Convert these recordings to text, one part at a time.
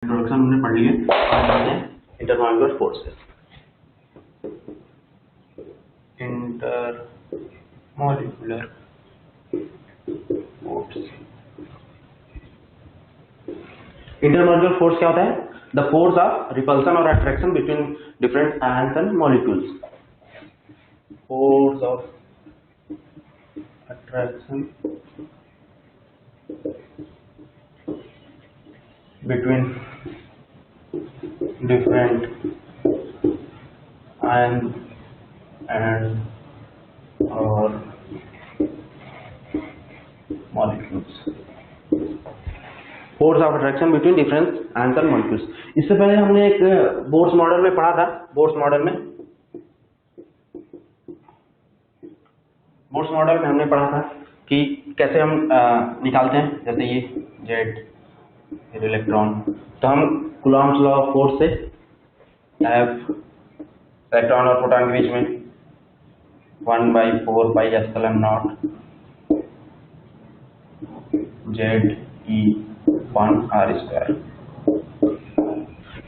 Introduction हमने पढ़ ली है। आज आते हैं intermolecular forces. Intermolecular force, intermolecular force क्या होता है? द फोर्स ऑफ रिपल्सन और attraction between different ions and molecules. Force of attraction between different ions and or molecules. Force of attraction between different ions and molecules. इससे पहले हमने एक Bohr's model में पढ़ा था। बोर्स मॉडल में हमने पढ़ा था कि कैसे हम निकालते हैं, जैसे ये जेड फिर इलेक्ट्रॉन, तो हम कूलॉम्स लॉ ऑफ फोर्स से एफ इलेक्ट्रॉन और प्रोटॉन के बीच में 1/4 पाई एप्सिलॉन नॉट ZE1R²।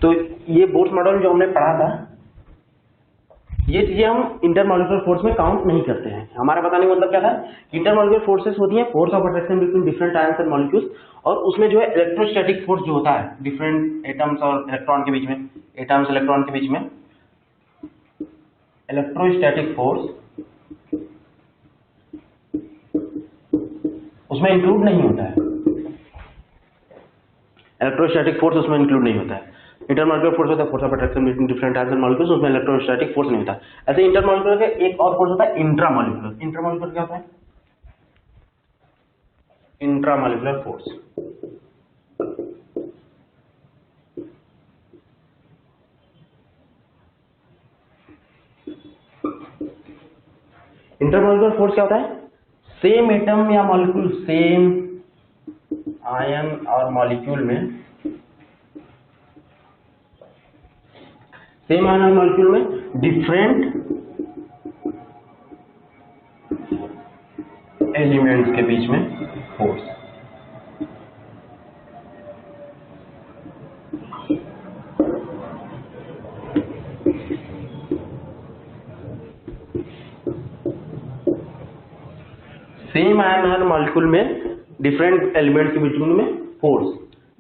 तो ये बोर्स मॉडल जो हमने पढ़ा था, ये चीजें हम इंटरमॉलिक्यूलर फोर्स में काउंट नहीं करते हैं। हमारा बताने का मतलब क्या था कि इंटरमॉलिक्यूलर फोर्सेस होती हैं force of attraction between different ions and molecules, और उसमें जो है इलेक्ट्रोस्टैटिक फोर्स जो होता है डिफरेंट एटम्स और इलेक्ट्रॉन के बीच में, एटम्स इलेक्ट्रॉन के बीच में, इलेक्ट्रोस्टैटिक फोर्स उसमें इंक्लूड नहीं होता है। इलेक्ट्रोस्टैटिक फोर्स उसमें इंक्लूड नहीं होता है। इंटरमॉलिक्यूलर फोर्स होता है force of attraction between different ions and molecules, उसमें इलेक्ट्रोस्टैटिक फोर्स नहीं होता है। ऐसे इंटरमॉलिक्यूलर का एक और फोर्स होता है इंट्रामॉलिक्यूलर। इंट्रामॉलिक्यूलर क्या होता है? इंट्रामॉलिक्यूलर फोर्स, इंटरमॉलिक्यूलर फोर्स क्या होता है? सेम एटम या मॉलिक्यूल, सेम आयन और मॉलिक्यूल में, सेम आयन और मॉलिक्यूल में डिफरेंट एलिमेंट्स के बीच में फोर्स। सेम आयन और मॉलिक्यूल में डिफरेंट एलिमेंट्स के बीच में फोर्स।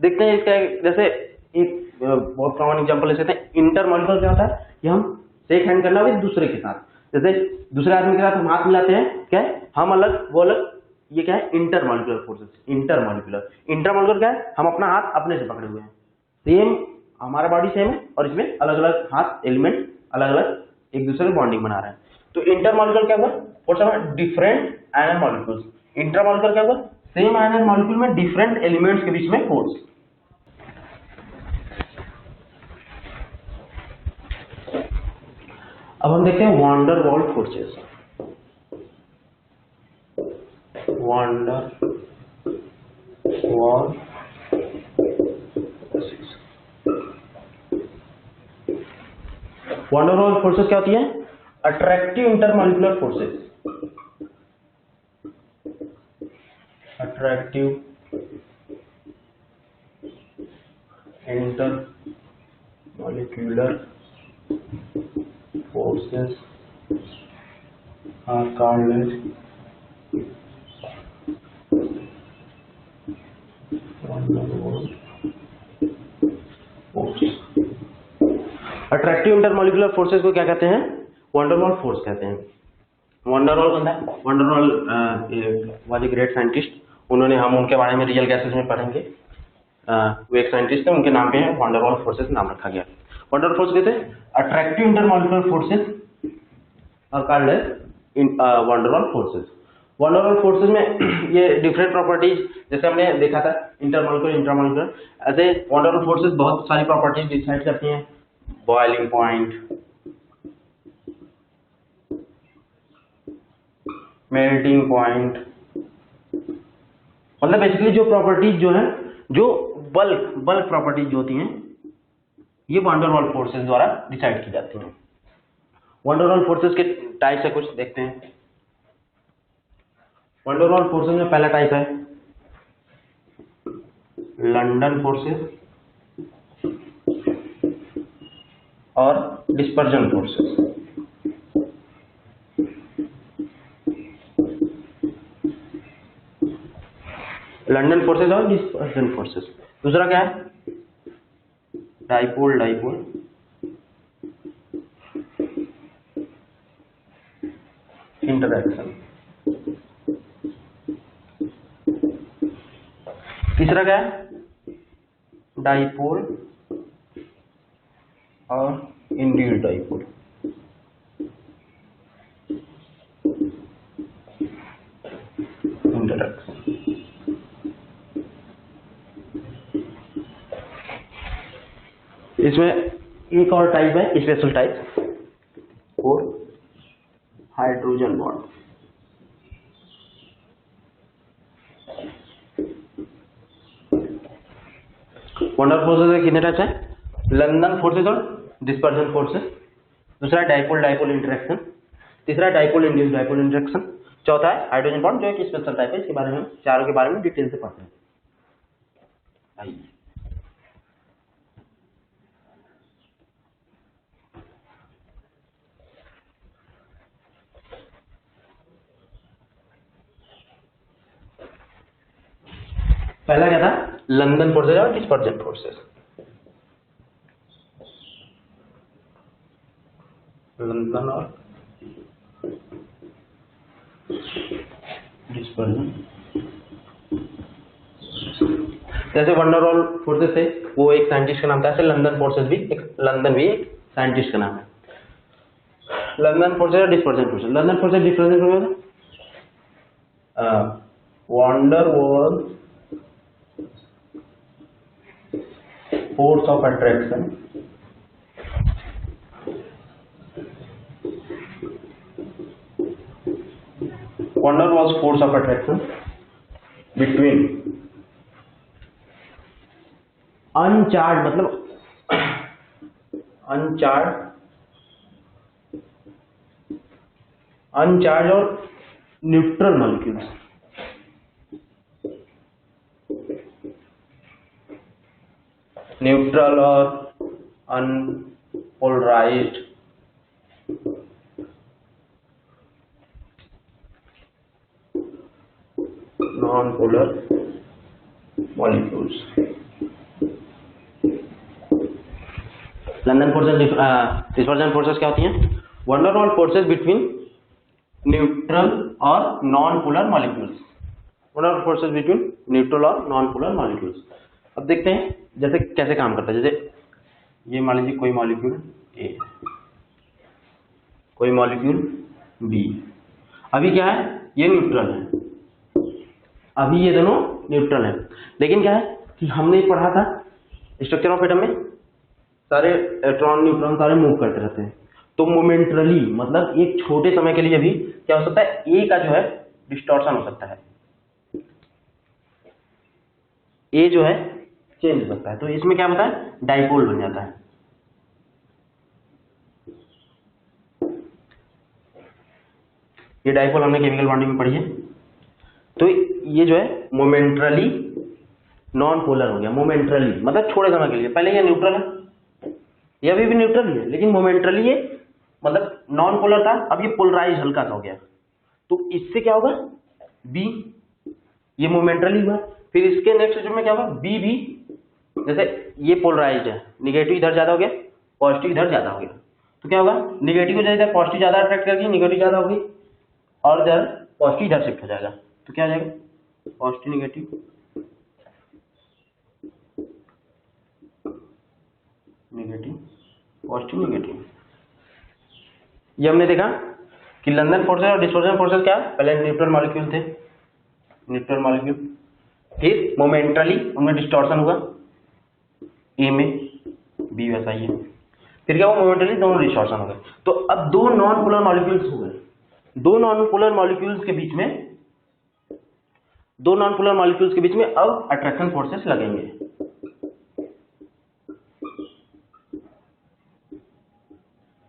देखते हैं इसका, जैसे एक बहुत कॉमन एग्जांपल ले सकते हैं। इंटरमॉलिक्यूलर क्या होता है? कि हम शेक हैंड करना विद दूसरे के साथ, जैसे दूसरे आदमी के साथ हम हाथ मिलाते हैं, क्या है? हम अलग वो अलग, ये क्या है? Intermolecular forces. इंटरमॉलिक्यूलर, इंटरमॉलिक्यूलर क्या है? हम अपना हाथ अपने से पकड़े हुए हैं, सेम हमारा बॉडी सेम है और इसमें अलग अलग हाथ एलिमेंट अलग अलग एक दूसरे से बॉन्डिंग बना रहे हैं। तो इंटरमॉलिक्यूलर क्या हुआ? Force of different ion molecules. Intramolecular क्या हुआ? सेम आयन मॉलिक्यूल में डिफरेंट एलिमेंट्स के बीच में फोर्स। अब हम देखते हैं वान der Waals forces. Van der Waals forces, van der Waals forces क्या होती है? Attractive intermolecular forces, attractive intermolecular forces are called as van der Waals force। Attractive intermolecular forces को क्या कहते हैं? वान डेर वाल्स फोर्स कहते हैं। वान डेर वाल कौन है? Van der Waals was a great scientist. उन्होंने, हम उनके बारे में रियल गैसेस में पढ़ेंगे। वो एक साइंटिस्ट थे, उनके नाम पे है वान डेर वाल्स फोर्सेस नाम रखा गया। वान डेर फोर्स कहते हैं attractive intermolecular forces are called as van der Waals forces. Van der Waals forces में ये डिफरेंट प्रॉपर्टीज, जैसे हमने देखा था इंटरमॉलिक्यूलर इंट्रामॉलिक्यूलर, ऐसे वान डेर वाल्स फोर्सेस बहुत सारी प्रॉपर्टीज डिसाइड करती हैं। बॉइलिंग पॉइंट, मेल्टिंग पॉइंट, मतलब बेसिकली जो प्रॉपर्टीज जो है, जो बल्क प्रॉपर्टीज जो होती हैं, ये वान डेर वाल्स फोर्सेस द्वारा डिसाइड की जाती हैं। वान डेर वाल्स फोर्सेस के टाइप्स है, कुछ देखते हैं। वान डेर वाल्स फोर्सेस में पहला टाइप है लंदन फोर्सेस, और डिस्पर्जन फोर्सेस। लंदन फोर्सेस और डिस्पर्जन फोर्सेस। दूसरा क्या है? Dipole dipole interaction. तीसरा क्या है? डाइपोल और इंड्यूस्ड डाइपोल। इंटरैक्शन। इसमें एक और टाइप है, स्पेशल टाइप, और हाइड्रोजन बॉन्ड। वंडर फोर्सेस कितने टाइप्स है? लंदन फोर्सेस और डिस्पर्जन फोर्सेस। दूसरा डाइपोल डाइपोल इंटरेक्शन। तीसरा डाइपोल इंड्यूस्ड डाइपोल इंटरेक्शन। चौथा है हाइड्रोजन बॉन्ड, जो एक स्पेशल टाइप है। इसके बारे में, चारों के बारे में डिटेल से पढ़ते हैं। आइए, पहला क्या था? लंदन फोर्सेस और डिस्पर्जन फोर्सेस। लंदन और डिस्पर्जन। जैसे वंडरवॉल फोर्सेस थे, वो एक साइंटिस्ट का नाम था, ऐसे लंदन फोर्सेस भी एक साइंटिस्ट का नाम है। लंदन फोर्सेस और dispersion forces. London forces dispersion forces, van der Waals force of attraction van der Waals force of attraction between अनचार्ज, मतलब अनचार्ज और न्यूट्रल मॉलिक्यूल्स। न्यूट्रल और unpolarised non polar molecules. London forces dispersion forces क्या होती हैं? वंडरवॉल फोर्सेस बिटवीन न्यूट्रल और non polar molecules. Van der Waals forces between neutral और non polar molecules. अब देखते हैं जैसे कैसे काम करता है। जैसे ये मान लीजिए कोई मॉलिक्यूल ए, कोई मॉलिक्यूल बी। अभी क्या है? ये न्यूट्रल है, अभी ये दोनों न्यूट्रल है। लेकिन क्या है कि हमने पढ़ा था स्ट्रक्चर ऑफ एटम में, सारे इलेक्ट्रॉन न्यूट्रॉन सारे मूव करते रहते हैं। तो मोमेंटरली, मतलब एक छोटे समय के लिए भी क्या हो सकता है? ए का जो है डिस्टॉर्शन हो सकता है, ए जो है चेंज हो सकता है। तो इसमें क्या होता है? डाइपोल बन जाता है। ये डाइपोल हमने केमिकल बॉन्डिंग में पढ़ी है। तो ये जो है मोमेंटरली नॉन पोलर हो गया। मोमेंटरली मतलब थोड़े समय के लिए। पहले ये न्यूट्रल है, ये अभी भी न्यूट्रल ही है, लेकिन मोमेंटरली ये मतलब नॉन पोलर था, अब ये पोलराइज हल्का सा हो गया। तो इससे क्या होगा? बी, ये मोमेंटरली हुआ। फिर इसके नेक्स्ट स्टेज में क्या होगा? बी भी, जैसे ये पोलराइज्ड है, निगेटिव इधर ज्यादा हो गया, पॉजिटिव इधर ज्यादा हो गया। तो क्या होगा? निगेटिव को इधर पॉजिटिव ज्यादा अट्रैक्ट करके निगेटिव ज्यादा होगी, और इधर पॉजिटिव इधर शिफ्ट हो जाएगा। तो क्या हो जाएगा? Positive negative negative positive negative. ये हमने देखा कि लंदन फोर्सेस और डिस्पर्जन फोर्सेस क्या है? पहले न्यूट्रल मॉलिक्यूल थे, न्यूट्रल मॉलिक्यूल, फिर मोमेंटरली उनमें डिस्टॉर्शन हुआ, ए में, बी वैसा ही है। फिर क्या हुआ? मोमेंटरली दोनों डिस्टॉर्शन हो गए। तो अब दो नॉन पोलर मॉलिक्यूल्स हो गए। दो नॉन पोलर मॉलिक्यूल्स के बीच में अब अट्रैक्शन फोर्सेस लगेंगे।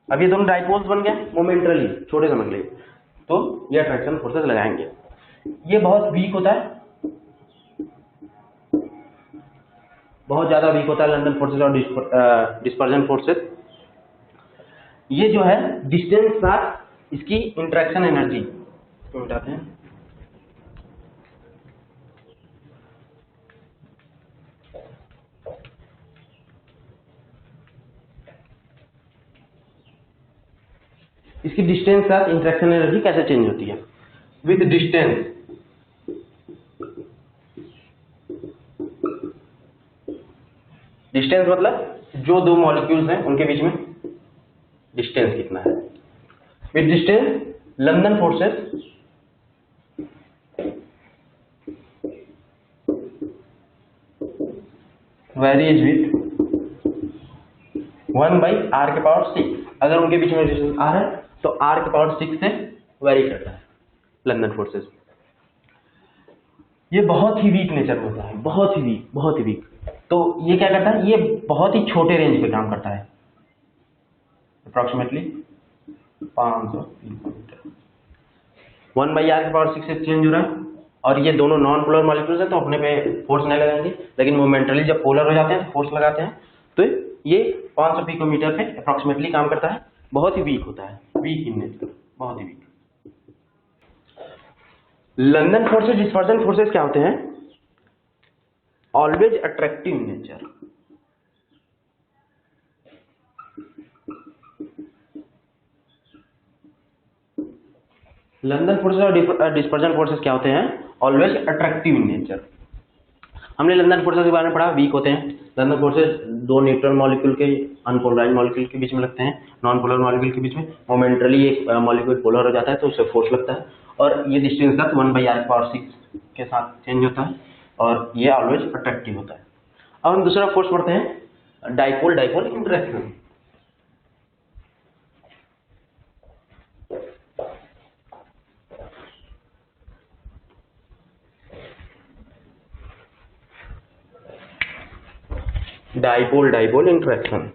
अब ये दोनों डाइपोल्स बन गए मोमेंटरली, छोटे समय के लिए। तो ये अट्रैक्शन फोर्सेस लगाएंगे। ये बहुत वीक होता है, बहुत ज्यादा वीक होता है लंदन फोर्सेस और डिस्पर्जन फोर्सेस। ये जो है डिस्टेंस साथ इसकी इंटरेक्शन एनर्जी इसको मिटाते हैं। इसकी डिस्टेंस साथ इंटरेक्शन एनर्जी कैसे चेंज होती है? विद डिस्टेंस डिस्टेंस मतलब जो दो मॉलिक्यूल्स हैं उनके बीच में डिस्टेंस कितना है। With distance London forces varies with 1/r⁶। अगर उनके बीच में डिस्टेंस r है तो r⁶ से वेरी करता है लंदन फोर्सेस। ये बहुत ही वीक नेचर में होता है, बहुत ही वीक। तो ये क्या करता है? ये बहुत ही छोटे रेंज पे काम करता है, अप्रोक्सीमेटली 500 किलोमीटर। 1/r⁶ से चेंज हो रहा है और ये दोनों नॉन पोलर मॉलिक्यूल्स हैं तो अपने पे फोर्स नहीं लगाएंगे, लेकिन मोमेंटली जब पोलर हो जाते हैं तो फोर्स लगाते हैं। तो ये 500 पिकोमीटर पे अप्रोक्सीमेटली काम करता है, बहुत ही वीक होता है, वीक इन नेचर, बहुत ही weak. London forces dispersion forces क्या होते हैं? Always attractive in nature. London forces और डिस्पर्जन फोर्सेस क्या होते हैं? Always attractive in nature. हमने लंदन फोर्सेस के बारे में पढ़ा, वीक होते हैं। लंदन फोर्सेस दो न्यूट्रल मॉलिक्यूल के अनपोलराइज्ड मॉलिक्यूल के बीच में लगते हैं, नॉन पोलर मॉलिक्यूल के बीच में। मोमेंटली एक मॉलिक्यूल पोलर हो जाता है तो उससे फोर्स लगता है और ये डिस्टेंस तक 1/r⁶ के साथ चेंज होता है और ये ऑलवेज अट्रैक्टिव होता है। अब हम दूसरा फोर्स पढ़ते हैं, dipole dipole interaction. Dipole dipole interaction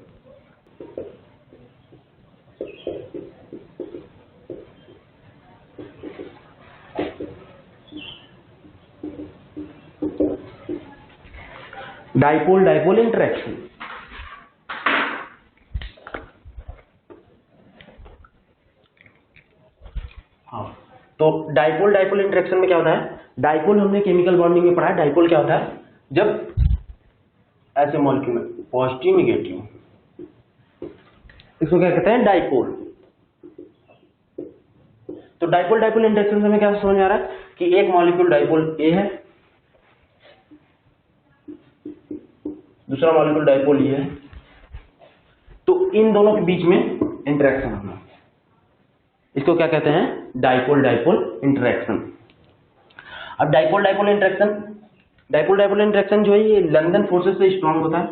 dipole dipole interaction हाँ, तो डाइपोल डाइपोल इंटरेक्शन में क्या होता है? डाइपोल हमने केमिकल बॉन्डिंग में पढ़ा है। डाइपोल क्या होता है? जब ऐसे मॉलिक्यूल में पॉजिटिव निगेटिव, इसको क्या कहते हैं? डाइपोल। तो डाइपोल डाइपोल इंटरेक्शन से हमें क्या समझ में आ रहा है कि एक मॉलिक्यूल डाइपोल ए है, दूसरा मॉलिक्यूल डाइपोल ये है, तो इन दोनों के बीच में इंटरेक्शन होना, इसको क्या कहते हैं? Dipole dipole interaction. अब डाइपोल डाइपोल इंटरेक्शन जो है ये लंदन फोर्सेस से स्ट्रांग होता है।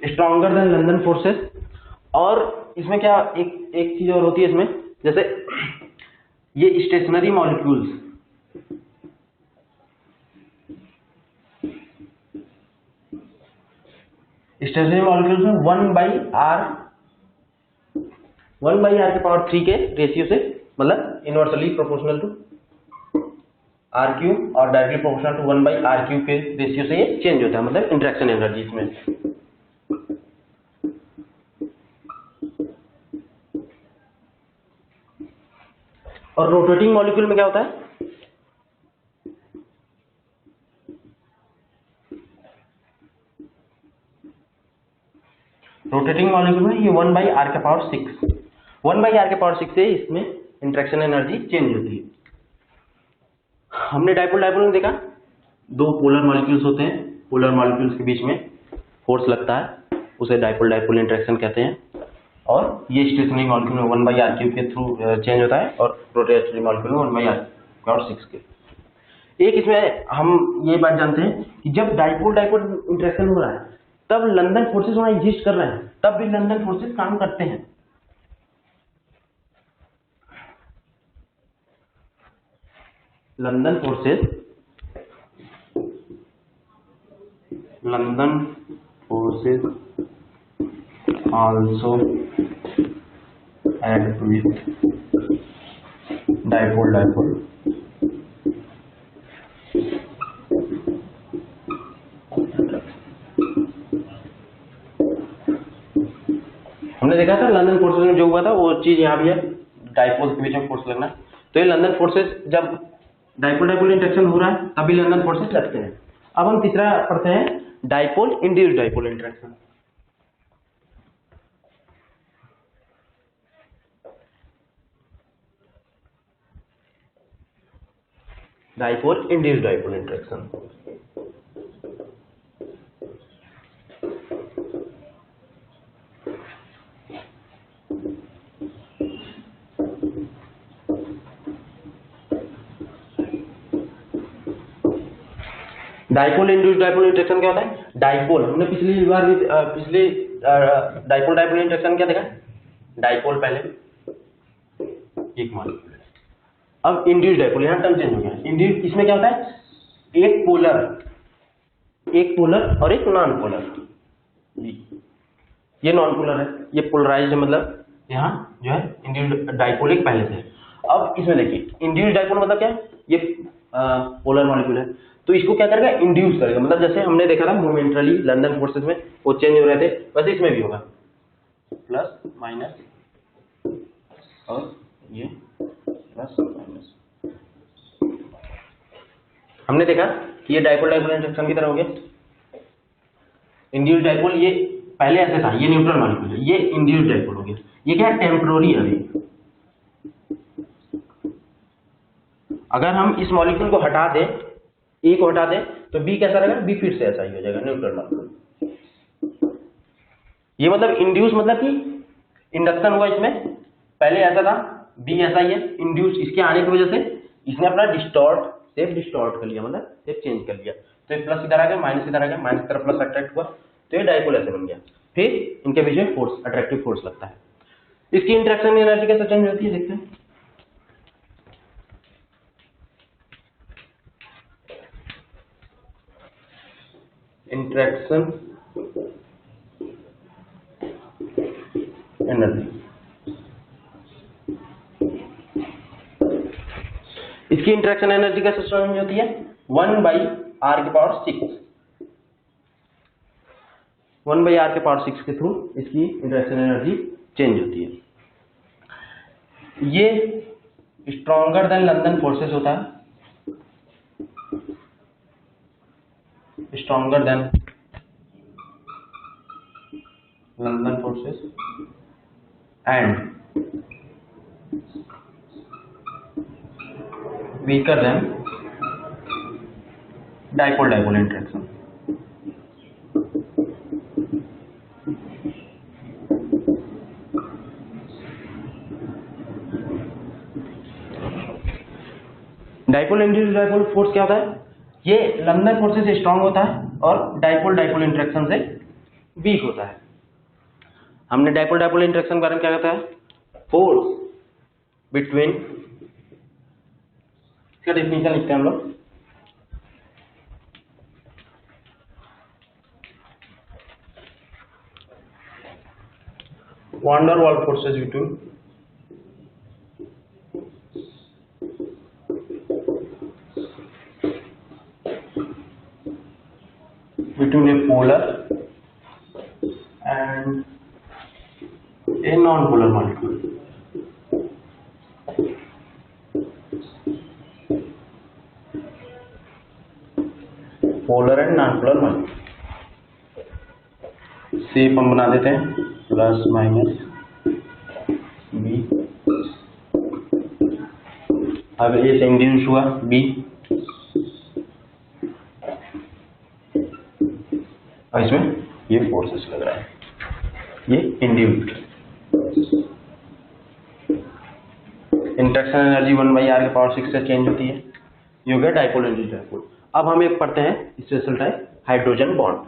Stronger than London forces. और इसमें क्या एक चीज और होती है इसमें, जैसे ये स्टेशनरी मॉलिक्यूल्स, में 1/r⁴ के रेशियो से, मतलब इनवर्सली प्रोपोर्शनल टू r³ और डायरेक्टली प्रोपोर्शनल टू 1/r³ के रेशियो से ये चेंज होता है, मतलब इंटरेक्शन एनर्जी इसमें। और रोटेटिंग मॉलिक्यूल में क्या होता है? रोटेटिंग मॉलिक्यूल में ये 1/r⁶ 1/r⁶ से इसमें इंटरेक्शन एनर्जी चेंज होती है। हमने डाइपोल डाइपोल में देखा, दो पोलर मॉलिक्यूल्स होते हैं, पोलर मॉलिक्यूल्स के बीच में फोर्स लगता है, उसे डाइपोल डाइपोल इंटरेक्शन कहते हैं। और ये स्टेशनरी मॉलिक्यूल में 1/r³ के थ्रू चेंज होता है और रोटेटरी मॉलिक्यूल में 1/r⁶ के। एक इसमें हम ये बात जानते हैं कि जब डाइपोल डाइपोल इंटरेक्शन हो रहा है तब लंदन फोर्सेस वहां एग्जिस्ट कर रहे हैं, तब भी लंदन फोर्सेस काम करते हैं। London forces also act with dipole हमने देखा था लंदन फोर्सेस में जो हुआ था वो चीज यहाँ भी है, डाइपोल के बीच में फोर्स लगना। तो ये लंदन फोर्सेस जब डाइपोल डाइपोल इंटरेक्शन हो रहा है तभी लंदन फोर्सेस लगते हैं। अब हम तीसरा पढ़ते हैं, dipole induced dipole interaction. Dipole induced dipole interaction. Dipole induced dipole interaction क्या होता है? डाइपोल, हमने पिछली बार भी डाइपोल डाइपोल इंटरेक्शन क्या देखा? डाइपोल पहले एक मॉलिक्यूल, अब इंड्यूस्ड डाइपोल, यहाँ टर्म चेंज हो गया। इंड्यूस्ड इसमें क्या होता है? एक पोलर और एक नॉन पोलर। ये नॉन पोलर है, ये पोलराइज्ड है, मतलब यहाँ जो है इंड्यूस्ड डाइपोल एक पहले से है। अब इसमें देखिए इंड्यूस्ड डाइपोल मतलब क्या है? ये पोलर मॉलिक्यूल है, तो इसको क्या करेगा? इंड्यूस करेगा। मतलब जैसे हमने देखा था मोमेंटली लंदन फोर्सेस में वो चेंज हो रहे थे, वैसे इसमें भी होगा, प्लस माइनस और ये प्लस माइनस। हमने देखा कि ये डाइपोल डाइपोल इंटरेक्शन की तरह हो गया। इंड्यूस्ड डाइपोल ये पहले ऐसे था, ये न्यूट्रल मॉलिक्यूल है, ये इंड्यूस्ड डाइपोल हो गया। ये क्या है? टेम्पररी है। अभी अगर हम इस मॉलिक्यूल को हटा दें, ए को हटा दें, तो बी कैसा रहेगा? बी फिर से ऐसा ही हो जाएगा, न्यूट्रल मॉलिक्यूल। ये मतलब इंड्यूस मतलब कि इंडक्शन हुआ इसमें, पहले ऐसा था, बी ऐसा ही है। इंड्यूस इसके आने की वजह से इसने अपना शेप डिस्टॉर्ट कर लिया, मतलब शेप चेंज कर लिया। तो ये प्लस इधर आ गया, माइनस इधर आ गया, माइनस की तरफ प्लस अट्रैक्ट हुआ, तो ये डाइपोल ऐसे बन गया। फिर इनके बीच में फोर्स, अट्रैक्टिव फोर्स लगता है। इसकी इंटरेक्शन एनर्जी कैसे चेंज होती है देखते हैं। इंटरेक्शन एनर्जी, इसकी इंटरेक्शन एनर्जी कैसे चेंज होती है? 1/r⁶, 1/r⁶ के थ्रू इसकी इंटरेक्शन एनर्जी चेंज होती है। ये स्ट्रॉन्गर देन लंदन फोर्सेस होता है, stronger than London forces and weaker then dipole dipole interaction. Dipole induced dipole force क्या होता है? ये लंदन फोर्सेस से स्ट्रांग होता है और डाइपोल डाइपोल इंटरेक्शन से वीक होता है। हमने डाइपोल डाइपोल इंटरेक्शन के बारे में क्या कहता है? फोर्स बिटवीन, इसका डेफिनेशन लिखते हैं हम लोग, van der Waals forces between a polar and a non-polar molecule. Polar and non-polar molecule. Shape हम बना देते हैं प्लस माइनस बी। अब ये से इंड्यूस हुआ बी, और इसमें ये फोर्सेस लग रहा है, ये इंड्यूस्ड। इंटरेक्शन एनर्जी 1/r⁶ से चेंज होती है। ये हो गया डाइपोल इंड्यूस्ड डाइपोल। अब हम एक पढ़ते हैं special type, hydrogen bond.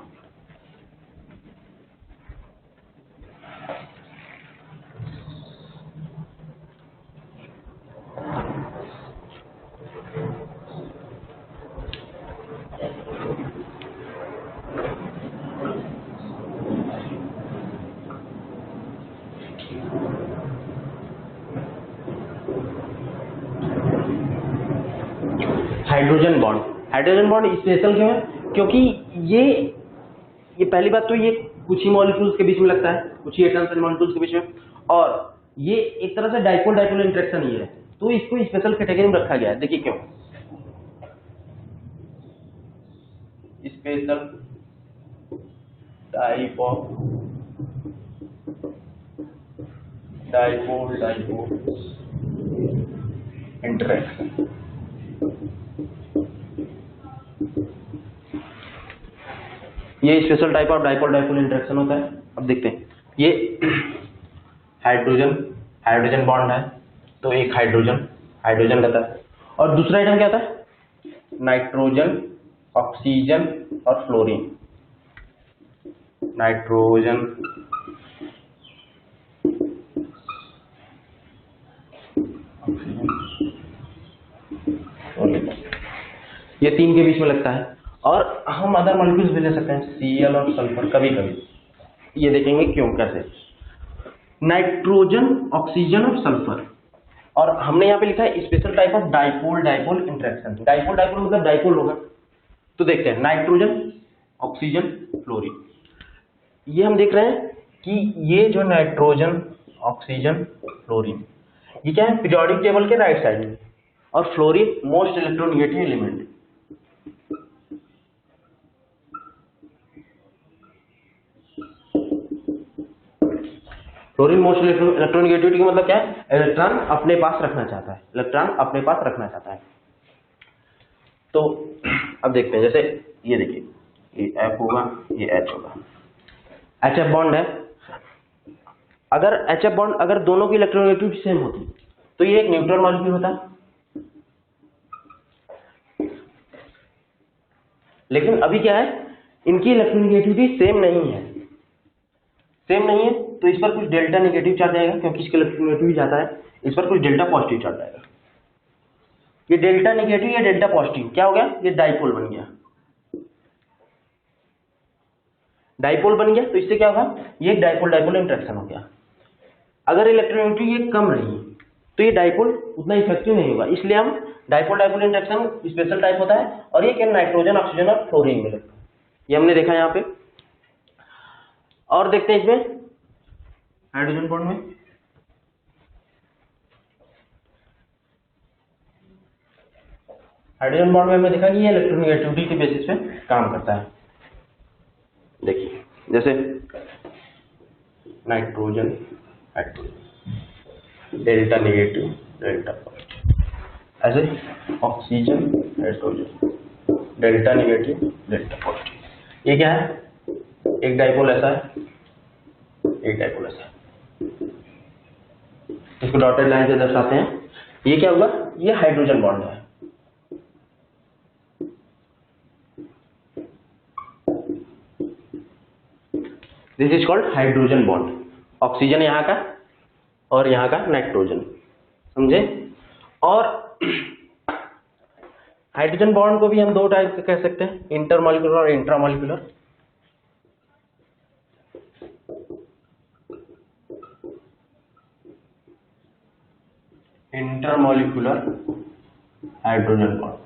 Hydrogen bond, hydrogen bond special क्यों है? क्योंकि ये पहली बात तो ये कुछ ही मॉलिक्यूल्स के बीच में लगता है, कुछ ही एटम्स एंड मॉलिक्यूल्स के बीच में, और ये एक तरह से डाइपोल डाइपोल इंटरेक्शन ही है, तो इसको स्पेशल कैटेगरी में रखा गया है। देखिए क्यों, special type of dipole dipole interaction. ये special type of dipole dipole interaction होता है। अब देखते हैं, ये हाइड्रोजन हाइड्रोजन बॉन्ड है, तो एक हाइड्रोजन हाइड्रोजन रहता है, और दूसरा आइटम क्या होता है, नाइट्रोजन ऑक्सीजन और फ्लोरीन। नाइट्रोजन ये तीन के बीच में लगता है, और हम अदर मॉलिक्यूल्स भी ले सकते हैं, Cl और सल्फर कभी कभी। ये देखेंगे क्यों, कैसे, नाइट्रोजन ऑक्सीजन और सल्फर, और हमने यहाँ पे लिखा है special type of dipole dipole interaction. Dipole dipole मतलब डाइपोल होगा, तो देखते हैं नाइट्रोजन ऑक्सीजन फ्लोरीन। ये हम देख रहे हैं कि ये जो नाइट्रोजन ऑक्सीजन फ्लोरीन, ये क्या है, पीरियोडिक टेबल के राइट साइड में, और fluorine most electronegative element. Fluorine most electronegativity का मतलब क्या है, इलेक्ट्रॉन अपने पास रखना चाहता है, इलेक्ट्रॉन अपने पास रखना चाहता है। तो अब देखते हैं, जैसे ये देखिए, ये F होगा, ये H होगा, HF बॉन्ड है। अगर HF बॉन्ड, अगर दोनों की इलेक्ट्रोनेगेटिविटी सेम होती तो ये एक न्यूट्रल मॉलिक्यूल होता, लेकिन अभी क्या है, इनकी इलेक्ट्रोनेगेटिविटी सेम नहीं है, सेम नहीं है, तो इस पर कुछ डेल्टा नेगेटिव चार्ज आएगा, क्योंकि इसका इलेक्ट्रोनेगेटिविटी जाता है, इस पर कुछ डेल्टा पॉजिटिव चार्ज आएगा। ये डेल्टा नेगेटिव या डेल्टा पॉजिटिव क्या हो गया, ये डाइपोल बन गया, डाइपोल बन गया, तो इससे क्या होगा, ये डाइपोल डाइपोल इंटरेक्शन हो गया। अगर इलेक्ट्रोनेगेटिविटी ये कम रही तो ये डाइपोल उतना इफेक्टिव नहीं होगा, इसलिए हम dipole dipole interaction special type होता है, और ये क्या, नाइट्रोजन ऑक्सीजन और फ्लोरीन में लगता है, ये हमने देखा यहाँ पे। और देखते हैं इसमें हाइड्रोजन बॉन्ड में, हाइड्रोजन बॉन्ड में हमने देखा कि ये इलेक्ट्रोनेगेटिविटी के बेसिस पे काम करता है। देखिए जैसे nitrogen hydrogen delta negative delta positive, ऐसे oxygen hydrogen delta negative delta positive. ये क्या है, एक डाइपोल ऐसा है, एक डाइपोल ऐसा है, इसको डॉटेड लाइन से दर्शाते हैं। ये क्या होगा, ये हाइड्रोजन बॉन्ड है, this is called hydrogen bond. Oxygen यहाँ का और यहाँ का नाइट्रोजन, समझे। और हाइड्रोजन बॉन्ड को भी हम दो टाइप के कह सकते हैं, इंटरमॉलिक्यूलर और intramolecular. Intermolecular hydrogen bond,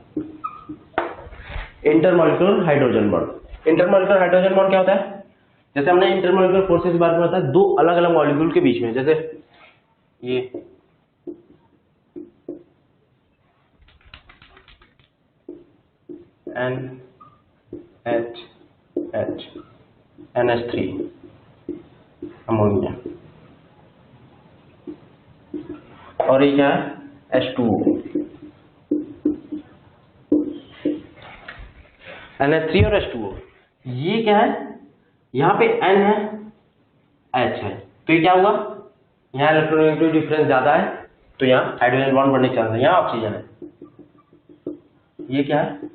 intermolecular hydrogen bond. Intermolecular hydrogen bond क्या होता है, जैसे हमने इंटरमॉलिक्यूलर फोर्सेस के बारे में बताया, दो अलग अलग मॉलिक्यूल के बीच में, जैसे ये NH NH3 अमोनिया, और ये क्या है, H2O। NH3 और H2O, ये क्या है, यहाँ पे N है, H है, तो ये क्या हुआ, यहाँ इलेक्ट्रोनेगेटिव डिफरेंस ज्यादा है, तो यहाँ हाइड्रोजन बॉन्ड बनने के चांस है। यहाँ ऑक्सीजन है, ये क्या है,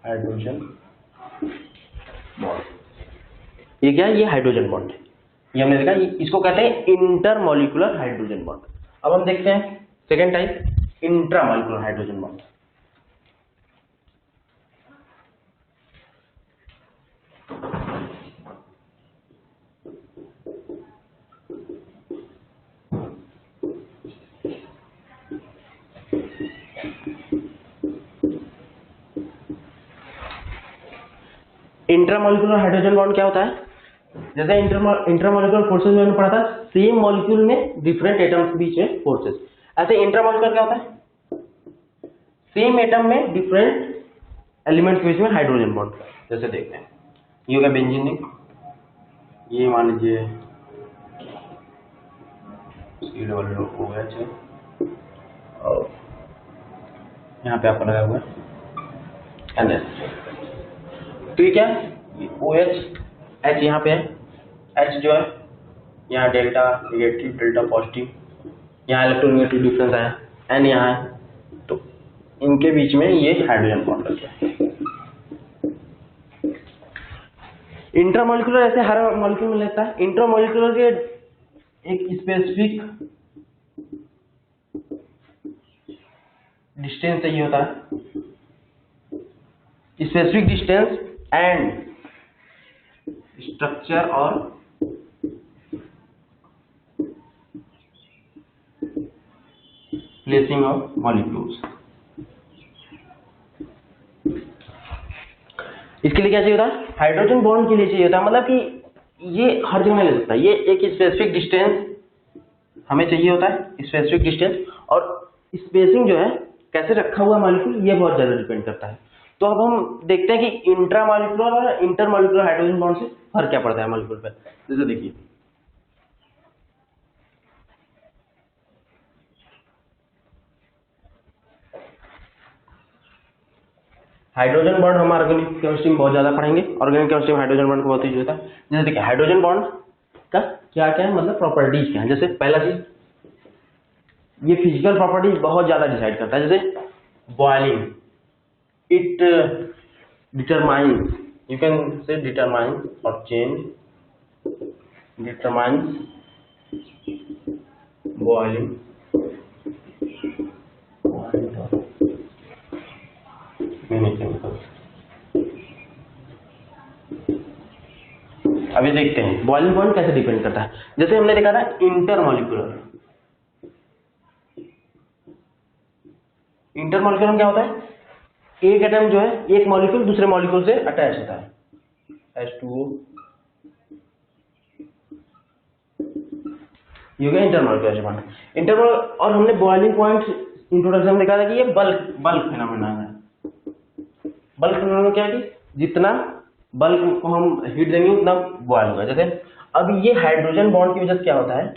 हाइड्रोजन बॉन्ड, ये क्या है, ये हाइड्रोजन बॉन्ड है, ये हमने देखा, इसको कहते हैं इंटरमॉलिक्यूलर हाइड्रोजन बॉन्ड। अब हम देखते हैं second type, intramolecular hydrogen bond. Intramolecular hydrogen bond क्या होता है? जैसे इंट्रामोलिकुलर फोर्सेस मैंने पढ़ा था, सेम मॉलिक्यूल में डिफरेंट एटम्स के बीच में फोर्सेस। ऐसे इंट्रामोलिकुलर क्या होता है? सेम एटम में डिफरेंट एलिमेंट्स के बीच में हाइड्रोजन बॉन्ड। जैसे देखते हैं, ये हो गया बेंजीन, ये मान लीजिए OH है, और यहाँ पे आपको लगा हुआ है NH। तो ये क्या है? OH, H यहाँ पे है, H जो है यहाँ डेल्टा नेगेटिव, डेल्टा पॉजिटिव, यहाँ इलेक्ट्रोनेगेटिव डिफरेंस आया, N यहाँ है, तो इनके बीच में ये हाइड्रोजन बॉन्ड लग गया। इंट्रामोलिकुलर ऐसे हर मॉलिक्यूल में लगता है। इंट्रामोलिकुलर के एक स्पेसिफिक डिस्टेंस चाहिए होता है, स्पेसिफिक डिस्टेंस एंड स्ट्रक्चर और प्लेसिंग ऑफ मॉलिक्यूल्स। इसके लिए क्या चाहिए होता है? हाइड्रोजन बॉन्ड के लिए चाहिए होता है, मतलब कि ये हर जगह ले सकता है। ये एक स्पेसिफिक डिस्टेंस हमें चाहिए होता है, स्पेसिफिक डिस्टेंस, और स्पेसिंग जो है कैसे रखा हुआ मॉलिक्यूल, ये बहुत ज्यादा डिपेंड करता है। तो अब हम देखते हैं कि इंट्रामोलिकुलर और इंटरमोलिकुलर हाइड्रोजन बॉन्ड से फर्क क्या पड़ता है मॉलिक्यूल पे। जैसे देखिए, हाइड्रोजन बॉन्ड हम ऑर्गेनिक केमिस्ट्री में बहुत ज्यादा पढ़ेंगे। ऑर्गेनिक केमिस्ट्री में हाइड्रोजन बॉन्ड को बहुत यूज होता है। जैसे देखिए, हाइड्रोजन बॉन्ड का क्या क्या है, मतलब प्रॉपर्टीज क्या है। जैसे पहला चीज, ये फिजिकल प्रॉपर्टीज बहुत ज्यादा डिसाइड करता है। जैसे boiling, it determines, you can say determines और चेंज, डिटरमाइंस बॉइलिंग, अभी देखते हैं बॉइलिंग पॉइंट कैसे डिपेंड करता है। जैसे हमने देखा था इंटरमोलिकुलर, इंटरमोलिकुलर में क्या होता है? एक एटम जो है, एक मॉलिक्यूल दूसरे मॉलिक्यूल से अटैच होता है, H2O, ये हो गया इंटरमोलिकुलर बॉन्ड। इंटरमोलिकुलर, और हमने बॉइलिंग पॉइंट इंट्रोडक्शन में देखा था कि ये बल्क फिनोमेना है। बल्क फिनोमेना क्या है कि जितना बल्क को हम हीट देंगे उतना बॉयल होगा। जैसे अब ये हाइड्रोजन बॉन्ड की वजह से क्या होता है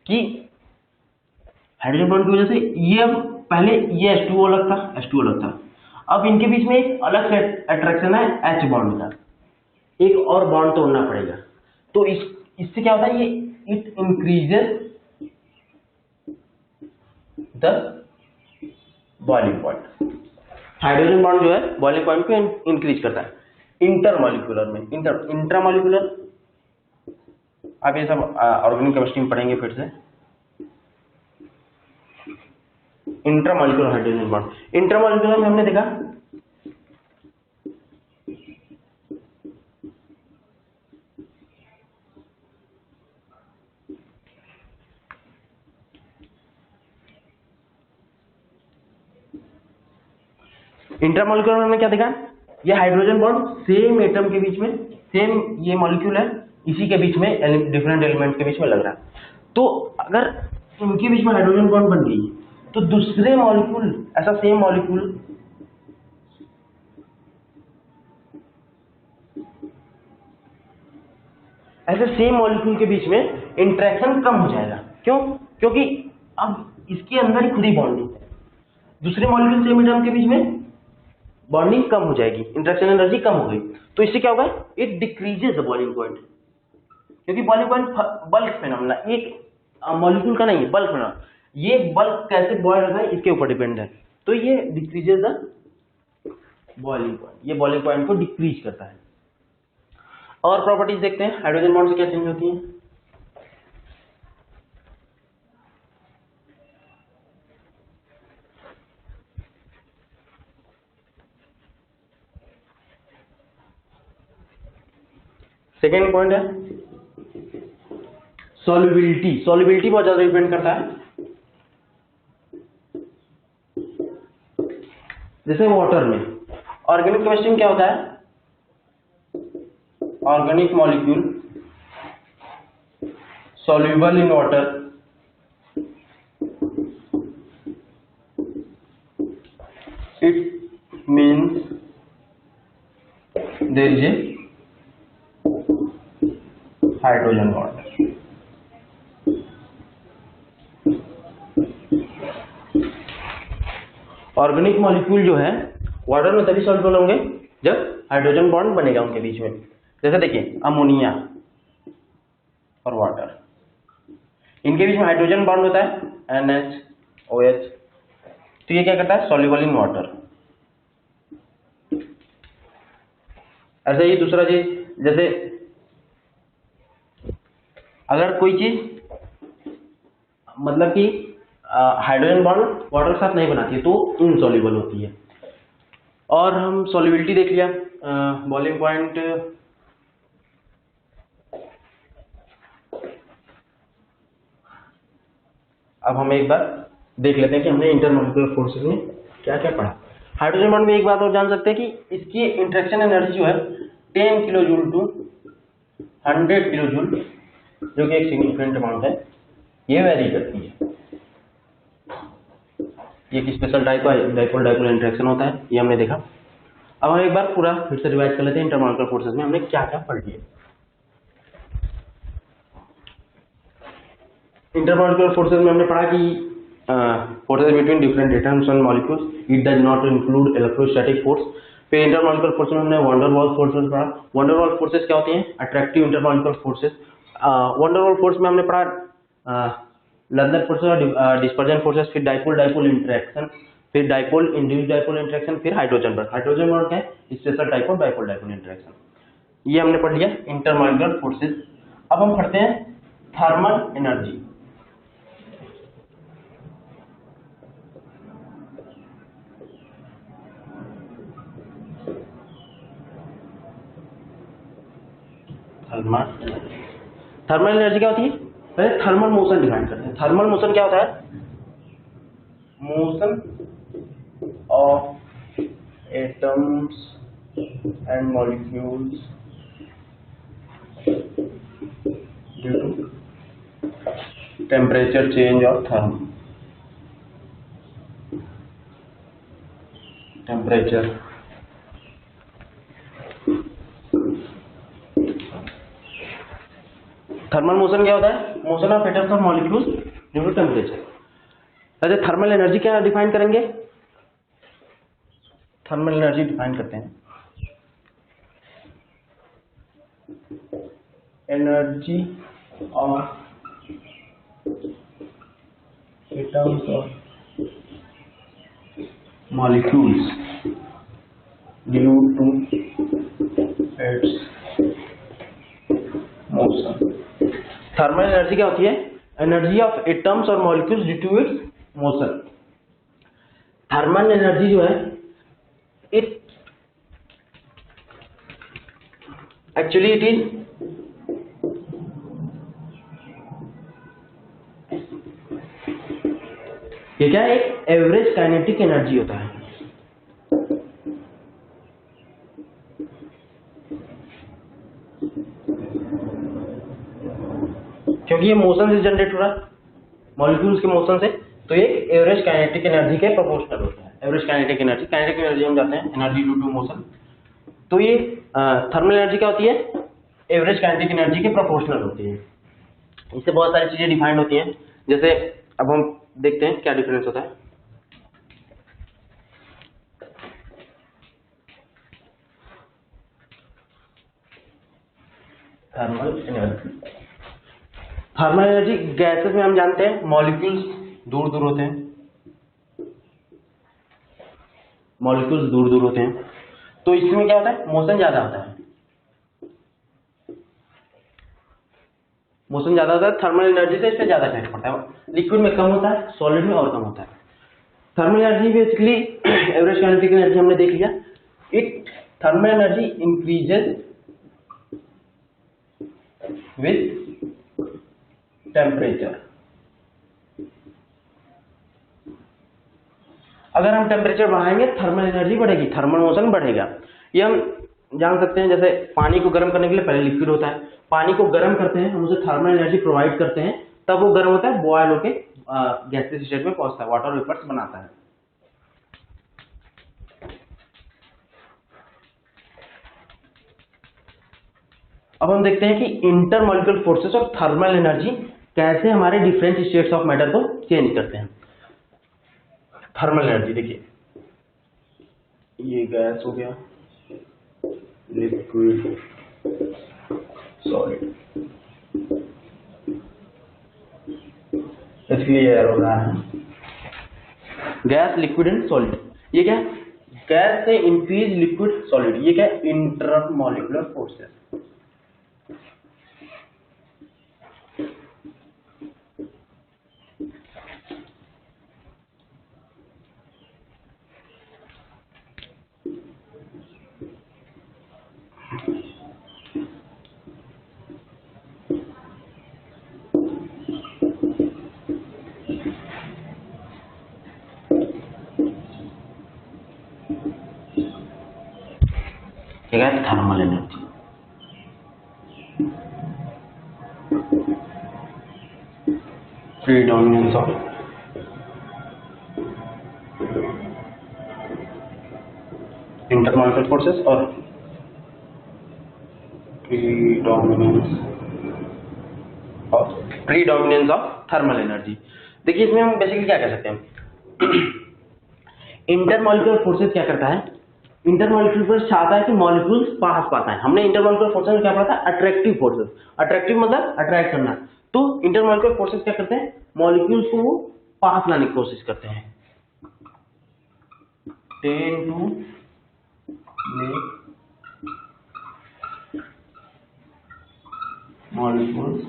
कि हाइड्रोजन बॉन्ड की वजह से ये, अब पहले ये H2O अलग था, H2O अलग था, अब इनके बीच में एक अलग अट्रैक्शन है H बॉन्ड का, एक और बॉन्ड तोड़ना पड़ेगा। तो इससे क्या होता है, ये it increases the boiling point. Hydrogen bond जो है बॉइलिंग पॉइंट को इंक्रीज करता है। इंटरमोलिकुलर में, इंट्रामोलिकुलर आप ये सब ऑर्गेनिक केमिस्ट्री में पढ़ेंगे फिर से। इंट्रामोलिकुलर हाइड्रोजन बॉन्ड, इंट्रामोलिकुलर में हमने देखा इंट्रामोलिकुलर में हमने क्या देखा, ये हाइड्रोजन बॉन्ड सेम एटम के बीच में, सेम ये मॉलिक्यूल है, इसी के बीच में डिफरेंट एलिमेंट के बीच में लग रहा है। तो अगर इनके बीच में हाइड्रोजन बॉन्ड बन गई तो दूसरे मॉलिक्यूल, ऐसा सेम मॉलिक्यूल के बीच में इंटरेक्शन कम हो जाएगा। क्यों? क्योंकि अब इसके अंदर ही खुद ही बॉन्डिंग है, दूसरे मॉलिक्यूल सेम एटम के बीच में बॉन्डिंग कम हो जाएगी, इंटरेक्शन एनर्जी कम हो गई। तो इससे क्या होगा, it decreases the boiling point, क्योंकि बॉइलिंग पॉइंट बल्क फिनोमेना, एक मॉलिक्यूल का नहीं है, बल्क फिनोमेना। ये बल्क कैसे बॉयल होता है इसके ऊपर डिपेंड है। तो ये डिक्रीजेस द बॉइलिंग पॉइंट, ये बॉइलिंग पॉइंट को डिक्रीज करता है। और प्रॉपर्टीज देखते हैं हाइड्रोजन बॉन्ड से क्या चेंज होती है। सेकेंड पॉइंट है सॉल्युबिलिटी। सॉल्युबिलिटी बहुत ज्यादा डिपेंड करता है। जैसे वाटर में, ऑर्गेनिक केमिस्ट्री में क्या होता है, organic molecule soluble in water it means there is a hydrogen bond. Organic molecule जो है वाटर में तभी सॉल्युबल होंगे जब हाइड्रोजन बॉन्ड बनेगा उनके बीच में। जैसे देखिए अमोनिया और वाटर, इनके बीच में हाइड्रोजन बॉन्ड होता है NH OH, तो ये क्या करता है सॉल्युबल इन वाटर। ऐसे ही दूसरा चीज, जैसे अगर कोई चीज मतलब कि हाइड्रोजन बॉन्ड वाटर के साथ नहीं बनाती है तो इनसॉल्युबल होती है। और हम सॉल्युबिलिटी देख लिया, बॉइलिंग पॉइंट अब हम एक बार देख लेते हैं कि हमने इंटरमॉलिक्यूलर फोर्सेस में क्या क्या पढ़ा। हाइड्रोजन बॉन्ड में एक बात और जान सकते हैं कि इसकी इंटरेक्शन एनर्जी जो है 10 kilo joule to 100 kilo joule, जो कि एक सिग्निफिकेंट अमाउंट है, ये वेरी करती है। ये एक स्पेशल डाइपोल डाइपोल इंटरेक्शन होता है, ये हमने देखा। अब हम एक बार पूरा फिर से रिवाइज कर लेते हैं इंटरमॉलिक्यूलर फोर्सेस में हमने क्या क्या पढ़ लिया। इंटरमॉलिक्यूलर फोर्सेस में हमने पढ़ा कि forces between different atoms and molecules, it does not include electrostatic force. फिर इंटरमॉलिक्यूलर फोर्सेस में हमने वंडर वॉल फोर्सेस पढ़ा। वंडर वॉल फोर्सेस क्या होती हैं? Attractive intermolecular forces. Wonder wall force में हमने पढ़ा लंदन फोर्सेस और डिस्पर्जन फोर्सेस, फिर डाइपोल डाइपोल इंटरेक्शन, फिर डाइपोल इंड्यूस्ड डाइपोल इंटरेक्शन, फिर हाइड्रोजन बॉन्ड। हाइड्रोजन बॉन्ड क्या है? Special type of dipole dipole interaction. ये हमने पढ़ लिया इंटरमॉलिक्यूलर फोर्सेस। अब हम पढ़ते हैं थर्मल एनर्जी। थर्मल एनर्जी क्या होती है? पहले थर्मल मोशन डिफाइन करते हैं। थर्मल मोशन क्या होता है? Motion of atoms and molecules due to temperature change of temperature. Thermal motion क्या होता है? मोशन ऑफ एटम्स और मॉलिक्यूल्स ड्यू टू टेम्परेचर। वैसे थर्मल एनर्जी क्या डिफाइन करेंगे? थर्मल एनर्जी डिफाइन करते हैं एनर्जी ऑफ एटम्स और molecules due to its motion. Thermal energy क्या होती है? एनर्जी ऑफ एटम्स और molecules due to its motion. Thermal energy जो है इट एक्चुअली इट इज ये क्या है? एक एवरेज काइनेटिक एनर्जी होता है। क्योंकि ये मोशन से जनरेट हो रहा है, मॉलिक्यूल्स के मोशन से, तो ये एवरेज काइनेटिक एनर्जी के प्रोपोर्शनल होता है। एवरेज काइनेटिक एनर्जी हम जानते हैं एनर्जी ड्यू टू मोशन। तो ये थर्मल एनर्जी क्या होती है? एवरेज काइनेटिक एनर्जी के प्रोपोर्शनल होती है। इससे बहुत सारी चीजें डिफाइंड होती हैं। जैसे अब हम देखते हैं क्या डिफरेंस होता है। थर्मल एनर्जी गैसेस में हम जानते हैं मॉलिक्यूल्स दूर दूर होते हैं, मॉलिक्यूल्स दूर दूर होते हैं, तो इसमें क्या होता है? मोशन ज्यादा होता है। मोशन ज्यादा होता है, थर्मल एनर्जी से इस पर ज्यादा इफेक्ट पड़ता है। लिक्विड में कम होता है, सॉलिड में और कम होता है। Thermal energy basically average kinetic energy हमने देख लिया। It thermal energy increases with temperature. अगर हम टेम्परेचर बढ़ाएंगे थर्मल एनर्जी बढ़ेगी, थर्मल मोशन बढ़ेगा। ये हम जान सकते हैं, जैसे पानी को गर्म करने के लिए पहले लिक्विड होता है, पानी को गर्म करते हैं, हम उसे थर्मल एनर्जी प्रोवाइड करते हैं, तब वो गर्म होता है, बॉयल होके गैसेस स्टेट में पहुंचता है, वाटर वेपर्स बनाता है। अब हम देखते हैं कि इंटरमॉलिक्यूलर फोर्सेस और थर्मल एनर्जी कैसे हमारे डिफरेंट स्टेट्स ऑफ मैटर को चेंज करते हैं। थर्मल एनर्जी देखिए, ये गैस हो गया, लिक्विड, सॉलिड, इसलिए एयर हो रहा है, गैस, लिक्विड एंड सॉलिड। ये क्या है? गैस से इंक्रीज लिक्विड सॉलिड, ये क्या है? Intermolecular forces. क्या है? Thermal energy. Predominance of intermolecular forces और प्रीडोमिनेंस ऑफ थर्मल एनर्जी। देखिए इसमें हम बेसिकली क्या कह सकते हैं, इंटरमॉलिक्यूलर फोर्सेस क्या करता है, इंटरमॉलिक्यूलर फोर्स चाहता है कि मॉलिक्यूल्स पास पाता है। हमने इंटरमॉलिक्यूलर फोर्सेस में क्या पढ़ा था? Attractive forces. अट्रैक्टिव मतलब अट्रैक्ट करना। तो इंटरमॉलिक्यूलर फोर्सेस क्या करते हैं? मॉलिक्यूल्स को वो पास लाने की कोशिश करते हैं। टेन टू मेक मॉलिक्यूल्स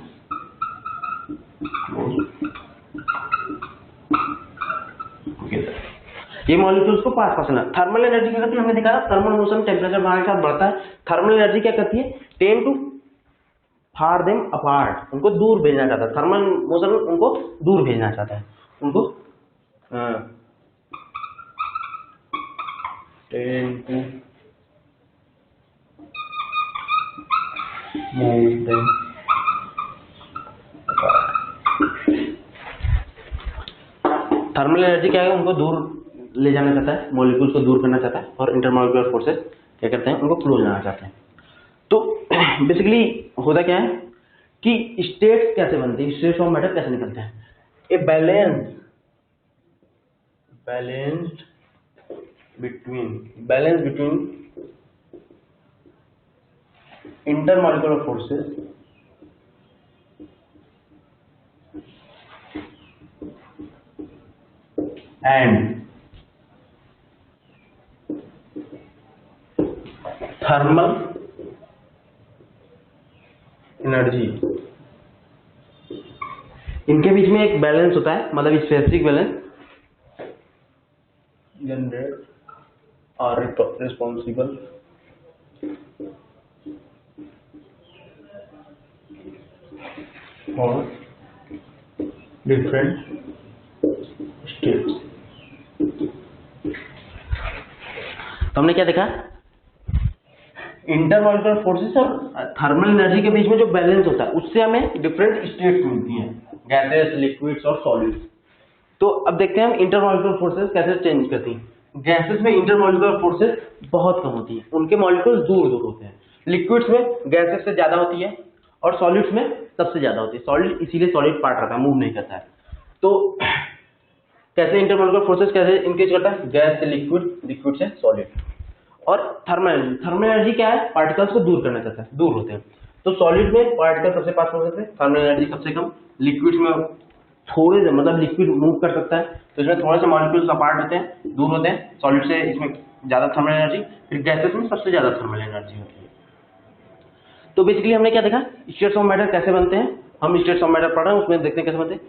ये मॉलिक्यूल्स को पास पास करना। थर्मल एनर्जी क्या करती है? हमने देखा था थर्मल मोशन टेम्परेचर बढ़ने के साथ बढ़ता है। थर्मल एनर्जी क्या करती है? Tends to far them apart, उनको दूर भेजना चाहता है। थर्मल मोशन उनको दूर भेजना चाहता है, उनको tends to move them apart. Thermal energy क्या है? उनको दूर ले जाना चाहता है, मॉलिक्यूल्स को दूर करना चाहता है, और इंटरमॉलिक्यूलर फोर्सेस क्या करते हैं? उनको क्लोज लाना चाहते हैं। तो बेसिकली होता क्या है कि स्टेट्स कैसे बनते हैं, स्टेट्स ऑफ मैटर कैसे निकलते हैं? A balanced between intermolecular forces and thermal energy, इनके बीच में एक बैलेंस होता है, मतलब specific balance generate are responsible for different states. तो हमने क्या देखा? इंटरमॉलिक्यूलर फोर्सेस और थर्मल एनर्जी के बीच में जो बैलेंस होता है उससे हमें डिफरेंट स्टेट्स मिलती हैं, गैसेस, लिक्विड्स और सॉलिड्स। तो अब देखते हैं हम इंटरमॉलिक्यूलर फोर्सेस कैसे चेंज करती हैं। गैसेस में इंटरमॉलिक्यूलर फोर्सेस बहुत कम होती है, उनके मॉलिक्यूल्स दूर दूर होते हैं। लिक्विड्स में गैसेस से ज्यादा होती है और सॉलिड्स में सबसे ज्यादा होती है। सॉलिड इसीलिए सॉलिड पार्ट रहता है, मूव नहीं करता है। तो कैसे इंटरमॉलिक्यूलर फोर्सेस कैसे इंक्रीज करता है? गैस से लिक्विड, लिक्विड से सॉलिड। और थर्मल एनर्जी क्या है? पार्टिकल्स को दूर करना चाहता है, दूर होते हैं। तो सॉलिड में पार्टिकल सबसे पास हो सकते हैं, थर्मल एनर्जी सबसे कम। लिक्विड्स में थोड़े से, मतलब लिक्विड मूव कर सकता है तो इसमें थोड़े से मॉलिक्यूल्स अपार्ट होते हैं, दूर होते हैं। सॉलिड से इसमें ज्यादा थर्मल एनर्जी, फिर गैसेस में सबसे ज्यादा थर्मल एनर्जी होती है। तो बेसिकली हमने क्या देखा? स्टेट्स ऑफ मैटर कैसे बनते हैं। हम स्टेट्स ऑफ मैटर पढ़ रहे हैं, उसमें देखते हैं कैसे बनते हैं।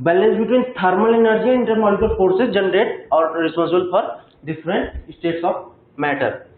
Balance between thermal energy and intermolecular forces generate और responsible for different states of matter.